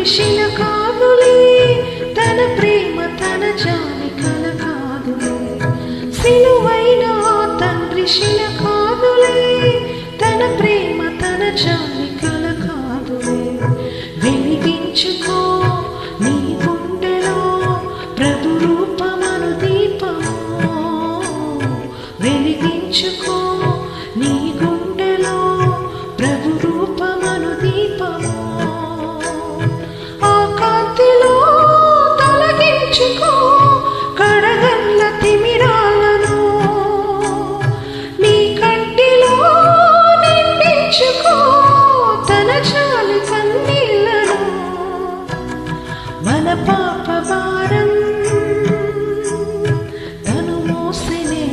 శిలకాదులే తన ప్రేమ తన జాలి కలకాదులే సిలువైన తండ్రి శిలకాదులే తన ప్రేమ తన జాలి కలకాదులే వెలిగించుకో నీ గుండెలో ప్రభు రూపమను దీపము వెలిగించుకో నీ గుండెలో ప్రభు రూపమను దీపము కడగల్ల తిమిరాలను నీ కంటిలో నిండించుకో తన చాలి కన్నీళ్లను మన పాప భారం తను మోసెనే